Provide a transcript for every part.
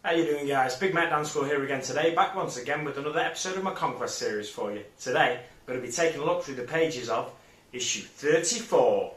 How you doing, guys? Big Matt Danschool here again today, back once again with another episode of my Conquest series for you. Today, I'm going to be taking a look through the pages of issue 34.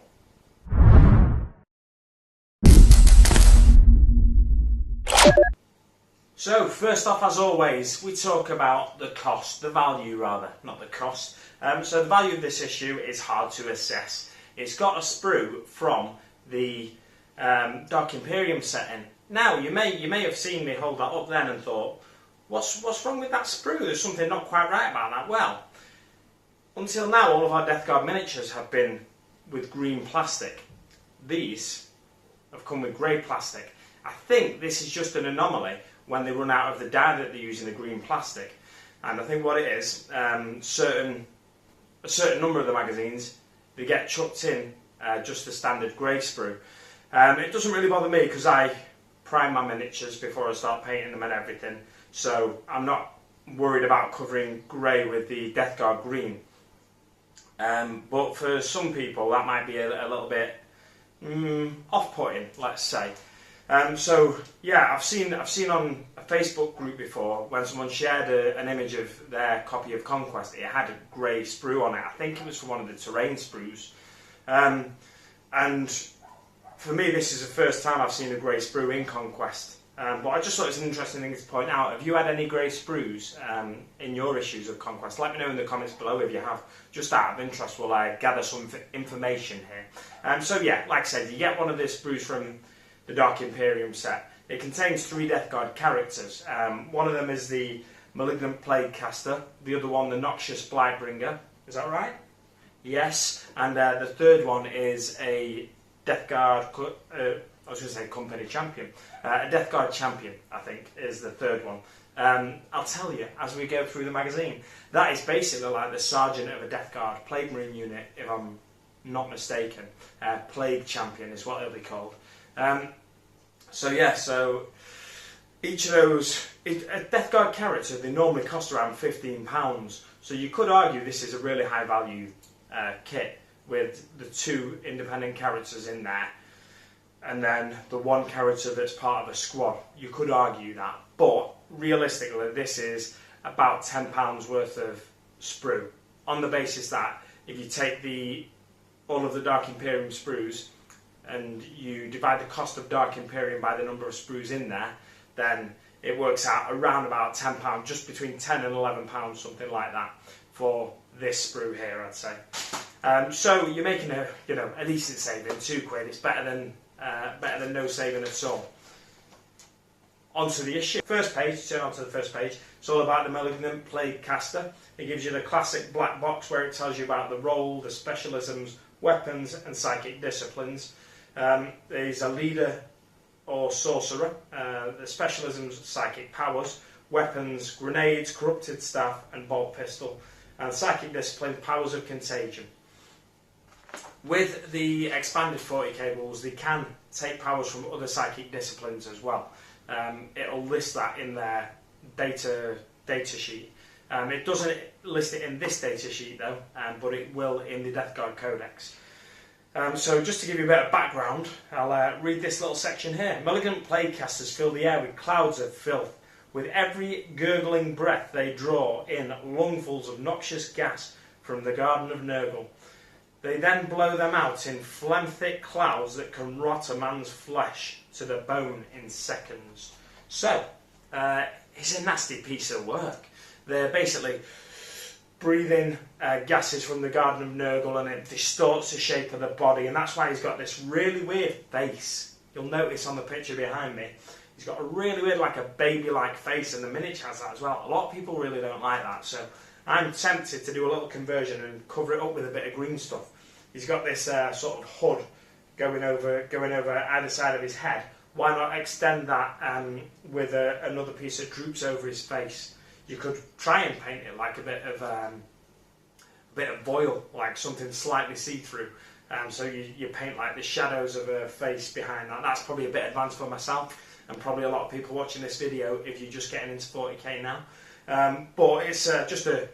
So, first off, as always, we talk about the cost, the value rather, not the cost. So the value of this issue is hard to assess. It's got a sprue from the Dark Imperium setting. Now, you may have seen me hold that up then and thought, what's wrong with that sprue? There's something not quite right about that. Well, until now, all of our Death Guard miniatures have been with green plastic. These have come with grey plastic. I think this is just an anomaly when they run out of the dye that they use in the green plastic. And I think what it is, a certain number of the magazines, they get chucked in just the standard grey sprue. It doesn't really bother me because I prime my miniatures before I start painting them and everything, so I'm not worried about covering grey with the Death Guard green. But for some people that might be a little bit off-putting, let's say. So yeah, I've seen on a Facebook group before when someone shared an image of their copy of Conquest. It had a grey sprue on it. I think it was from one of the terrain sprues. And for me, this is the first time I've seen a grey sprue in Conquest. But I just thought it was an interesting thing to point out. Have you had any grey sprues in your issues of Conquest? Let me know in the comments below if you have. Just out of interest, will I gather some information here. So yeah, like I said, you get one of the sprues from the Dark Imperium set. It contains 3 Death Guard characters. One of them is the Malignant Plague Caster, the other one the Noxious blightbringer. Is that right? Yes. And the third one is a Death Guard, I was going to say company champion. A Death Guard champion, I think, is the third one. I'll tell you, as we go through the magazine, that is basically like the sergeant of a Death Guard Plague Marine unit, if I'm not mistaken. Plague champion is what it'll be called. So yeah, so each of those, a Death Guard character, they normally cost around £15. So you could argue this is a really high value kit with the 2 independent characters in there, and then the 1 character that's part of a squad. You could argue that, but realistically this is about £10 worth of sprue, on the basis that if you take all of the Dark Imperium sprues and you divide the cost of Dark Imperium by the number of sprues in there, then it works out around about £10, just between £10 and £11, something like that, for this sprue here, I'd say. So you're making a decent saving, £2. It's better than no saving at all. Onto the issue. First page, turn on to the first page. It's all about the Malignant Plague Caster. It gives you the classic black box where it tells you about the role, the specialisms, weapons and psychic disciplines. There's a leader or sorcerer, the specialisms, psychic powers, weapons, grenades, corrupted staff and bolt pistol, and psychic discipline, powers of contagion. With the expanded 40k rules, they can take powers from other psychic disciplines as well. It'll list that in their data sheet. It doesn't list it in this data sheet though, but it will in the Death Guard Codex. So just to give you a bit of background, I'll read this little section here. Malignant Plague Casters fill the air with clouds of filth. With every gurgling breath they draw in lungfuls of noxious gas from the Garden of Nurgle. They then blow them out in phlegm-thick clouds that can rot a man's flesh to the bone in seconds. So, it's a nasty piece of work. They're basically breathing gases from the Garden of Nurgle, and it distorts the shape of the body, and that's why he's got this really weird face. You'll notice on the picture behind me, he's got a really weird, like a baby-like face, and the miniature has that as well. A lot of people really don't like that, so I'm tempted to do a little conversion and cover it up with a bit of green stuff. He's got this sort of hood going over either side of his head. Why not extend that with another piece that droops over his face? You could try and paint it like a bit of voile, like something slightly see-through. So you paint like the shadows of a face behind that. That's probably a bit advanced for myself, and probably a lot of people watching this video if you're just getting into 40k now. But it's just an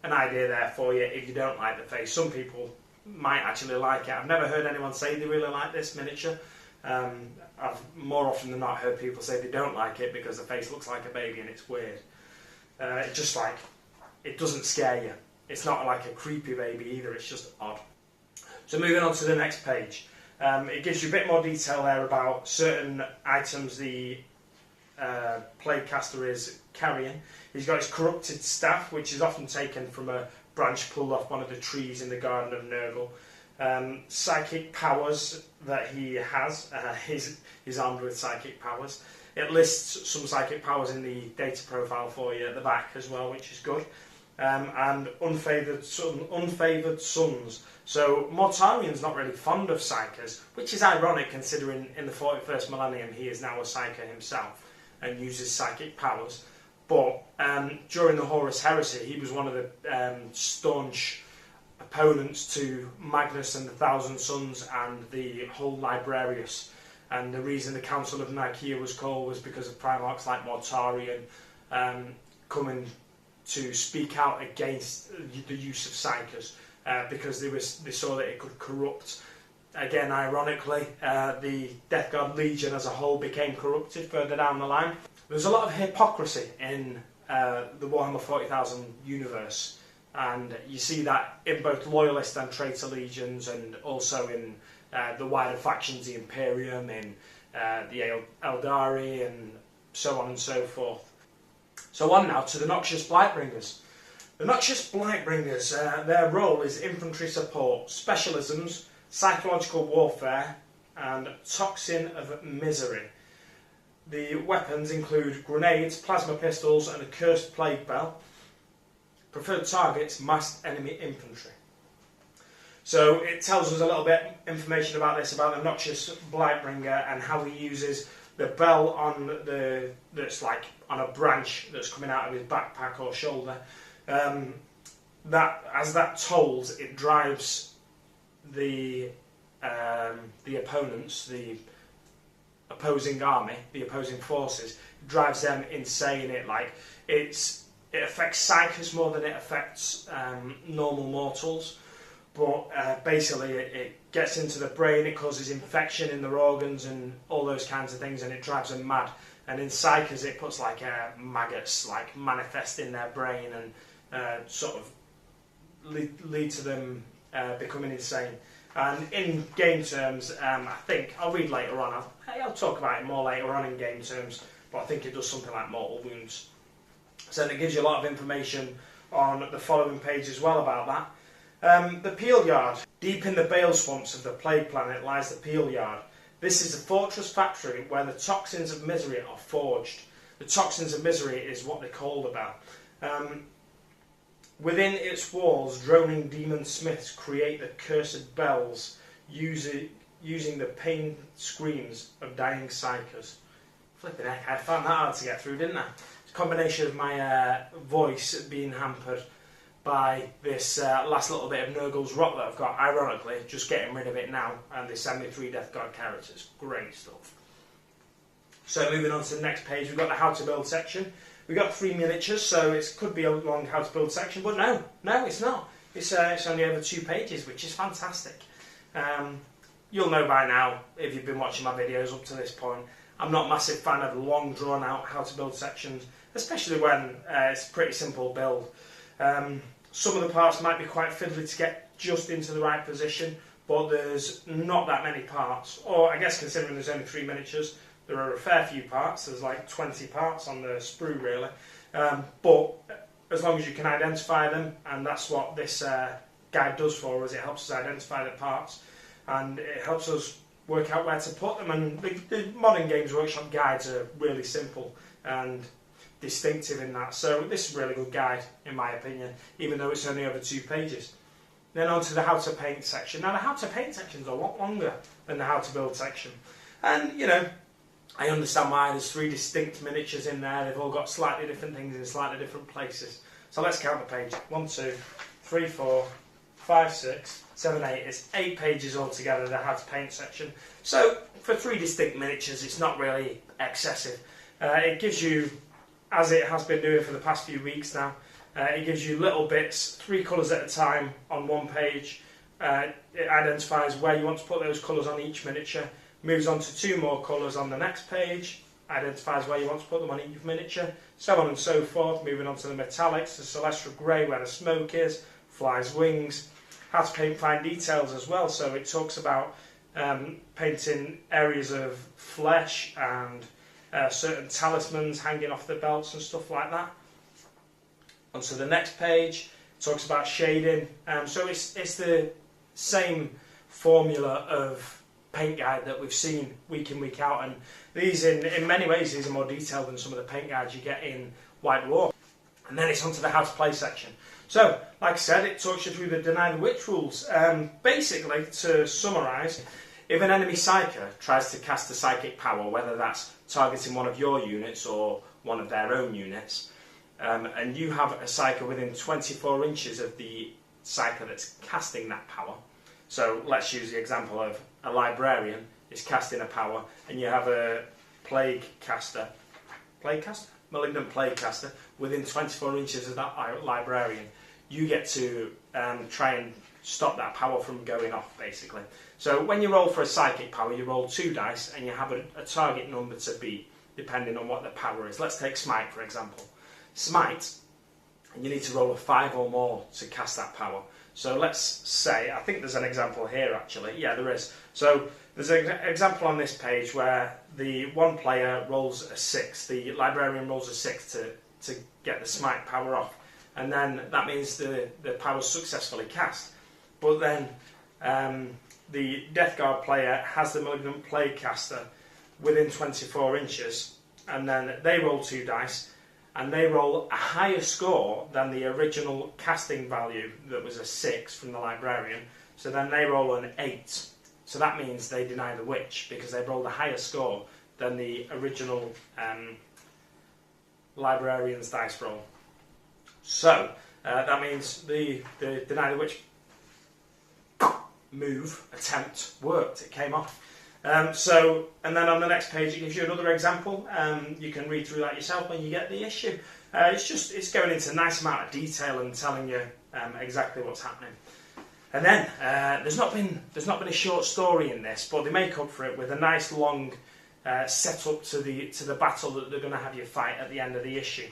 idea there for you if you don't like the face. Some people might actually like it. I've never heard anyone say they really like this miniature. I've more often than not heard people say they don't like it because the face looks like a baby and it's weird. It's just like, it doesn't scare you. It's not like a creepy baby either, it's just odd. So moving on to the next page. It gives you a bit more detail there about certain items the Plaguecaster is carrying. He's got his corrupted staff, which is often taken from a branch pulled off one of the trees in the Garden of Nurgle. Psychic powers that he has. He's armed with psychic powers. It lists some psychic powers in the data profile for you at the back as well, which is good. And unfavoured sons. So Mortarian's not really fond of Psykers, which is ironic considering in the 41st millennium he is now a Psyker himself and uses psychic powers. But during the Horus Heresy, he was one of the staunch opponents to Magnus and the Thousand Sons and the whole Librarius. And the reason the Council of Nicaea was called was because of Primarchs like Mortarian coming to speak out against the use of Psykers because they saw that it could corrupt. Again, ironically, the Death Guard Legion as a whole became corrupted further down the line. There's a lot of hypocrisy in the Warhammer 40,000 universe, and you see that in both Loyalist and Traitor Legions, and also in the wider factions, the Imperium, in the Eldari, and so on and so forth. So on now to the Noxious Blightbringers. The Noxious Blightbringers, their role is infantry support, specialisms, psychological warfare, and toxin of misery. The weapons include grenades, plasma pistols, and a cursed plague bell. Preferred targets, massed enemy infantry. So it tells us a little bit information about this, about the Noxious Blightbringer and how he uses the bell on that's like on a branch that's coming out of his backpack or shoulder. That as that tolls, it drives the opponents, the opposing army, the opposing forces, drives them insane. It affects Psykers more than it affects normal mortals. But basically it gets into the brain, it causes infection in their organs and all those kinds of things, and it drives them mad. And in Psykers it puts maggots manifest in their brain and sort of lead to them becoming insane. And in game terms, I think, I'll read later on, I'll talk about it more later on in game terms, but I think it does something like mortal wounds. So it gives you a lot of information on the following page as well about that. The Peel Yard. Deep in the bale swamps of the Plague Planet lies the Peel Yard. This is a fortress factory where the toxins of misery are forged. The toxins of misery is what they're called about. Within its walls, droning demon smiths create the cursed bells using the pain screams of dying Psykers. Flipping heck, I found that hard to get through, didn't I? It's a combination of my voice being hampered by this last little bit of Nurgle's Rot that I've got, ironically, just getting rid of it now, and they send me 3 Death Guard characters. Great stuff. So moving on to the next page, we've got the how to build section. We've got 3 miniatures, so it could be a long how to build section, but no, it's not. It's only over 2 pages, which is fantastic. You'll know by now, if you've been watching my videos up to this point, I'm not a massive fan of long drawn out how to build sections, especially when it's a pretty simple build. Some of the parts might be quite fiddly to get just into the right position, but there's not that many parts. Or I guess considering there's only 3 miniatures, there are a fair few parts. There's like 20 parts on the sprue really. But as long as you can identify them, and that's what this guide does for us, it helps us identify the parts, and it helps us work out where to put them. And the modern Games Workshop guides are really simple and distinctive in that, so this is a really good guide in my opinion, even though it's only over 2 pages. Then on to the how to paint section. Now the how to paint section is a lot longer than the how to build section, and you know, I understand why. There's 3 distinct miniatures in there, they've all got slightly different things in slightly different places. So let's count the page. 1, 2, 3, 4, 5, 6, 7, 8. It's 8 pages altogether, the how to paint section. So for 3 distinct miniatures, it's not really excessive. It gives you, as it has been doing for the past few weeks now, it gives you little bits, 3 colours at a time on one page. It identifies where you want to put those colours on each miniature, moves on to 2 more colours on the next page, identifies where you want to put them on each miniature, so on and so forth, moving on to the metallics, the celestial grey where the smoke is, flies wings, how to paint fine details as well, so it talks about painting areas of flesh and certain talismans hanging off the belts and stuff like that. Onto the next page, it talks about shading, so it's the same formula of paint guide that we've seen week in, week out, and these in many ways these are more detailed than some of the paint guides you get in White Dwarf. And then it's onto the how to play section. So, like I said, it talks you through the Deny the Witch rules. Basically, to summarise, if an enemy psyker tries to cast a psychic power, whether that's targeting one of your units or one of their own units, and you have a psyker within 24 inches of the psyker that's casting that power, so let's use the example of a librarian is casting a power, and you have a malignant plague caster within 24 inches of that librarian, you get to try and stop that power from going off, basically. So when you roll for a psychic power, you roll 2 dice and you have a target number to beat, depending on what the power is. Let's take Smite, for example. Smite, and you need to roll a 5 or more to cast that power. So let's say, I think there's an example here actually, yeah there is. So there's an example on this page where the one player rolls a 6, the librarian rolls a 6 to get the smite power off, and then that means the power's successfully cast. But then the Death Guard player has the Malignant Plague caster within 24 inches, and then they roll 2 dice, and they roll a higher score than the original casting value that was a 6 from the librarian, so then they roll an 8. So that means they deny the witch, because they rolled a higher score than the original librarian's dice roll. So that means the deny the witch attempt worked, it came off. And then on the next page it gives you another example. You can read through that yourself when you get the issue. It's going into a nice amount of detail and telling you exactly what's happening. And then there's not been a short story in this, but they make up for it with a nice long setup to the battle that they're going to have you fight at the end of the issue.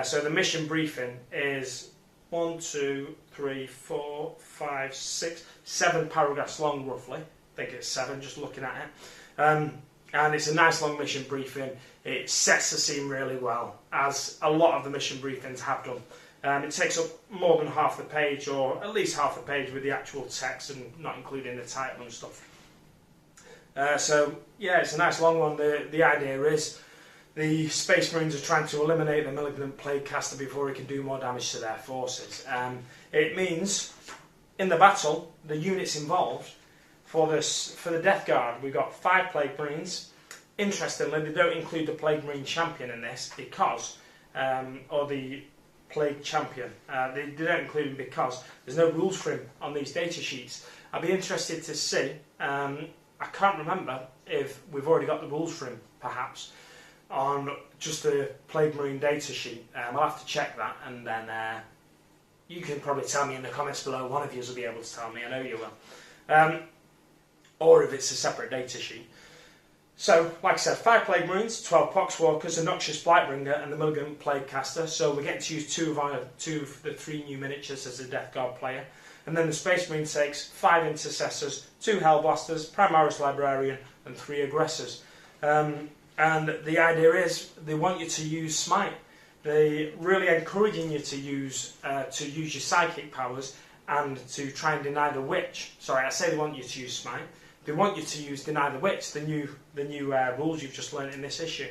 So the mission briefing is 1, 2, 3, 4, 5, 6, 7 paragraphs long roughly. I think it's 7 just looking at it. And it's a nice long mission briefing. It sets the scene really well, as a lot of the mission briefings have done. It takes up more than half the page, or at least half the page with the actual text and not including the title and stuff. So yeah, it's a nice long one. The idea is the Space Marines are trying to eliminate the Malignant Plague caster before he can do more damage to their forces. It means in the battle, the units involved for the Death Guard, we've got 5 Plague Marines. Interestingly, they don't include the Plague Marine Champion in this because, or the Plague Champion. They don't include him because there's no rules for him on these data sheets. I'd be interested to see. I can't remember if we've already got the rules for him, perhaps, on just the Plague Marine data sheet. I'll have to check that, and then you can probably tell me in the comments below. One of you will be able to tell me. I know you will. Or if it's a separate data sheet. So, like I said, 5 Plague Marines, 12 Poxwalkers, a Noxious Blightbringer, and the Malignant Plague caster. So we're getting to use 2 of the 3 new miniatures as a Death Guard player. And then the Space Marine takes 5 Intercessors, 2 Hellblasters, Primaris Librarian, and 3 Aggressors. And the idea is they want you to use Smite. They're really encouraging you to use your psychic powers and to try and deny the witch. Sorry, I say they want you to use Smite. They want you to use Deny the Witch, the new rules you've just learnt in this issue.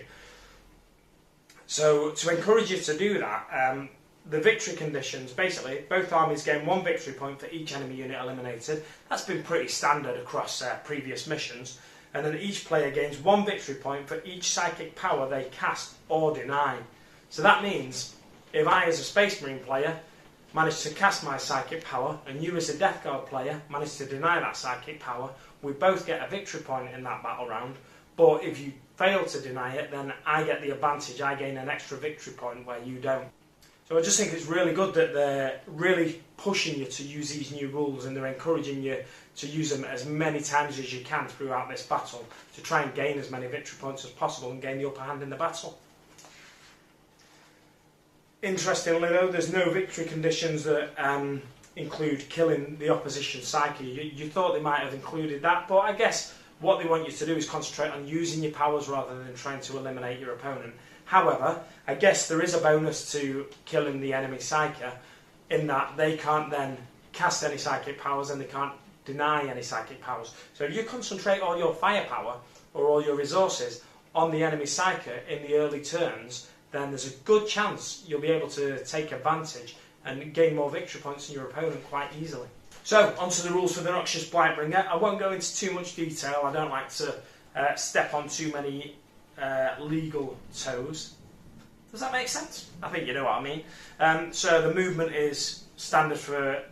So to encourage you to do that, the victory conditions, basically, both armies gain 1 victory point for each enemy unit eliminated. That's been pretty standard across previous missions. And then each player gains 1 victory point for each psychic power they cast or deny. So that means, if I as a Space Marine player manage to cast my psychic power, and you as a Death Guard player manage to deny that psychic power, we both get a victory point in that battle round. But if you fail to deny it, then I get the advantage. I gain an extra victory point where you don't. So I just think it's really good that they're really pushing you to use these new rules, and they're encouraging you to use them as many times as you can throughout this battle to try and gain as many victory points as possible and gain the upper hand in the battle. Interestingly though, there's no victory conditions that include killing the opposition psyche. You thought they might have included that, but I guess what they want you to do is concentrate on using your powers rather than trying to eliminate your opponent. However, I guess there is a bonus to killing the enemy psyche in that they can't then cast any psychic powers and they can't deny any psychic powers. So if you concentrate all your firepower or all your resources on the enemy psyche in the early turns, then there's a good chance you'll be able to take advantage and gain more victory points than your opponent quite easily. So, onto the rules for the Noxious Blightbringer. I won't go into too much detail. I don't like to step on too many legal toes. Does that make sense? I think you know what I mean. So the movement is standard for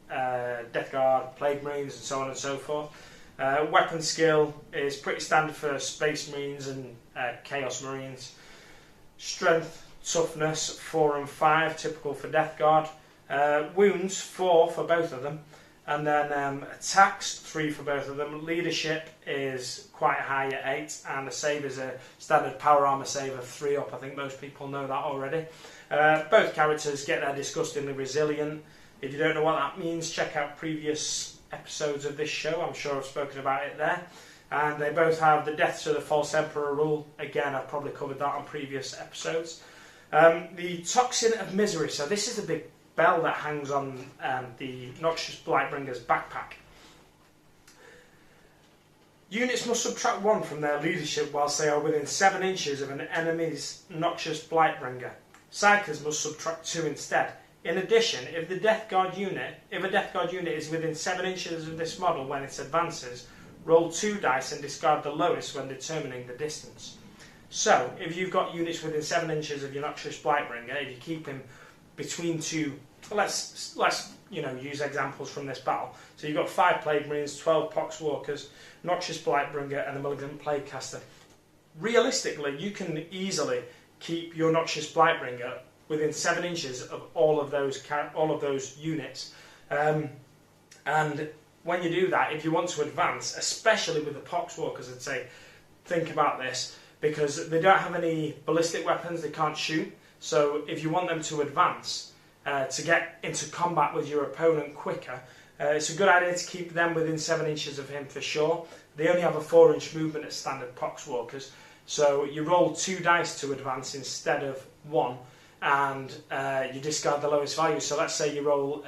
Death Guard, Plague Marines and so on and so forth. Weapon skill is pretty standard for Space Marines and Chaos Marines. Strength, toughness 4 and 5, typical for Death Guard. Wounds 4 for both of them. And then attacks 3 for both of them. Leadership is quite high at 8, and the save is a standard power armor save of 3 up. I think most people know that already. Both characters get their disgustingly resilient. If you don't know what that means, check out previous episodes of this show. I'm sure I've spoken about it there. And they both have the Death to the False Emperor rule. Again, I've probably covered that on previous episodes. The Toxin of Misery. So this is the big bell that hangs on the Noxious Blightbringer's backpack. Units must subtract 1 from their leadership whilst they are within 7 inches of an enemy's Noxious Blightbringer. Psykers must subtract 2 instead. In addition, if a Death Guard unit is within 7 inches of this model when it advances, roll 2 dice and discard the lowest when determining the distance. So, if you've got units within 7 inches of your Noxious Blightbringer, if you keep him between 2, let's use examples from this battle. So you've got 5 Plague Marines, 12 Poxwalkers, Noxious Blightbringer and the Malignant Plaguecaster. Realistically, you can easily keep your Noxious Blightbringer within 7 inches of all of those units. And when you do that, if you want to advance, especially with the Poxwalkers, I'd say think about this, because they don't have any ballistic weapons, they can't shoot. So if you want them to advance, to get into combat with your opponent quicker, it's a good idea to keep them within 7 inches of him for sure. They only have a 4-inch movement as standard Poxwalkers, so you roll 2 dice to advance instead of 1, and you discard the lowest value. So let's say you roll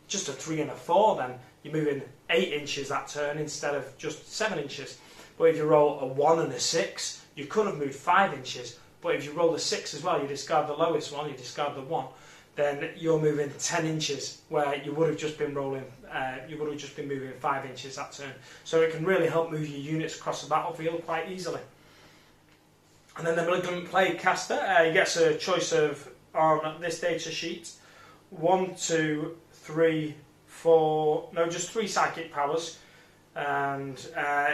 just a 3 and a 4, then you're moving 8 inches that turn instead of just 7 inches. But if you roll a 1 and a 6, you could have moved 5 inches. But if you roll a 6 as well, you discard the lowest one, you discard the 1, then you're moving 10 inches where you would have just been rolling, you would have just been moving 5 inches that turn. So it can really help move your units across the battlefield quite easily. And then the Malignant Plaguecaster, he gets a choice of, on this data sheet, 1, 2, 3, 4, no, just 3 psychic powers. And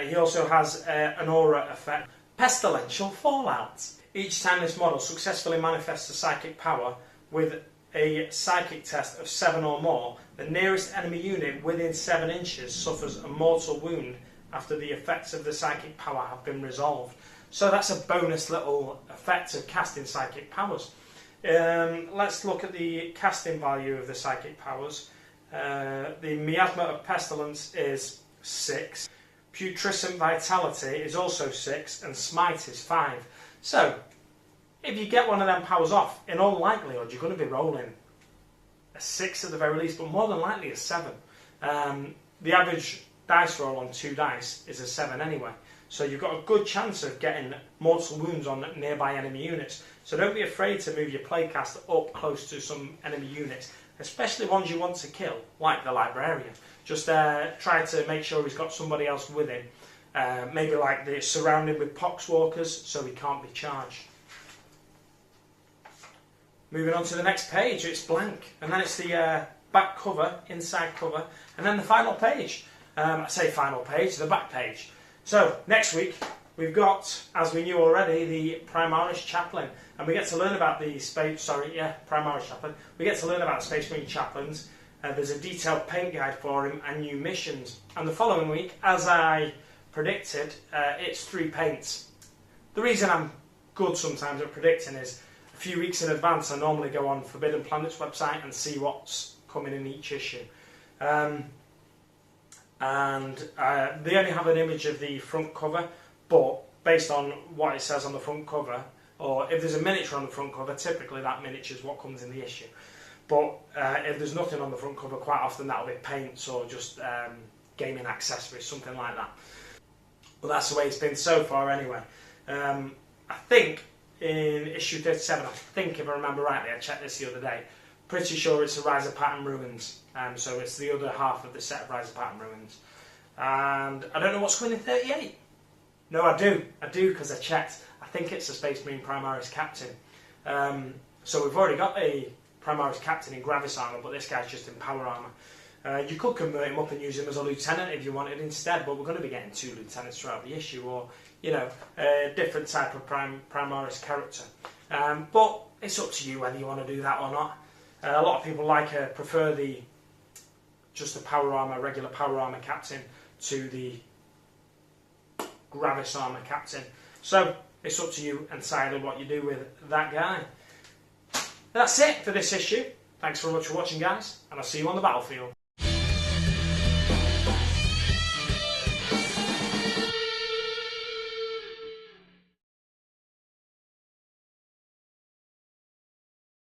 he also has an aura effect. Pestilential Fallout. Each time this model successfully manifests a psychic power with a psychic test of 7 or more, the nearest enemy unit within 7 inches suffers a mortal wound after the effects of the psychic power have been resolved. So that's a bonus little effect of casting psychic powers. Let's look at the casting value of the psychic powers. The Miasma of Pestilence is 6. Putrescent Vitality is also 6, and Smite is 5. So, if you get one of them powers off, in all likelihood you're going to be rolling a 6 at the very least, but more than likely a 7. The average dice roll on 2 dice is a 7 anyway, so you've got a good chance of getting mortal wounds on nearby enemy units. So don't be afraid to move your Plaguecaster up close to some enemy units, especially ones you want to kill, like the Librarian. Just try to make sure he's got somebody else with him. Maybe like they're surrounded with Poxwalkers so he can't be charged. Moving on to the next page, it's blank. And then it's the back cover, inside cover, and then the final page. I say final page, the back page. So, next week, we've got, as we knew already, the Primaris Chaplain, and we get to learn about the Primaris Chaplain. We get to learn about Space Marine Chaplains. There's a detailed paint guide for him and new missions. And the following week, as I predicted, it's 3 paints. The reason I'm good sometimes at predicting is a few weeks in advance I normally go on Forbidden Planet's website and see what's coming in each issue. They only have an image of the front cover, but based on what it says on the front cover, or if there's a miniature on the front cover, typically that miniature is what comes in the issue. But if there's nothing on the front cover, quite often that'll be paints or just gaming accessories, something like that. But that's the way it's been so far anyway. I think in issue 37, I think if I remember rightly, I checked this the other day, pretty sure it's the Rise of Pattern Ruins. So it's the other half of the set of Rise of Pattern Ruins. And I don't know what's coming in 38. No, I do because I checked. I think it's the Space Marine Primaris Captain. So we've already got a Primaris Captain in Gravis armour, but this guy's just in power armour. You could convert him up and use him as a lieutenant if you wanted instead, but we're going to be getting 2 lieutenants throughout the issue, or, you know, a different type of Primaris character. But it's up to you whether you want to do that or not. A lot of people prefer just the power armour, regular power armour captain to the Gravis armour captain. So it's up to you entirely what you do with that guy. That's it for this issue. Thanks very much for watching, guys, and I'll see you on the battlefield.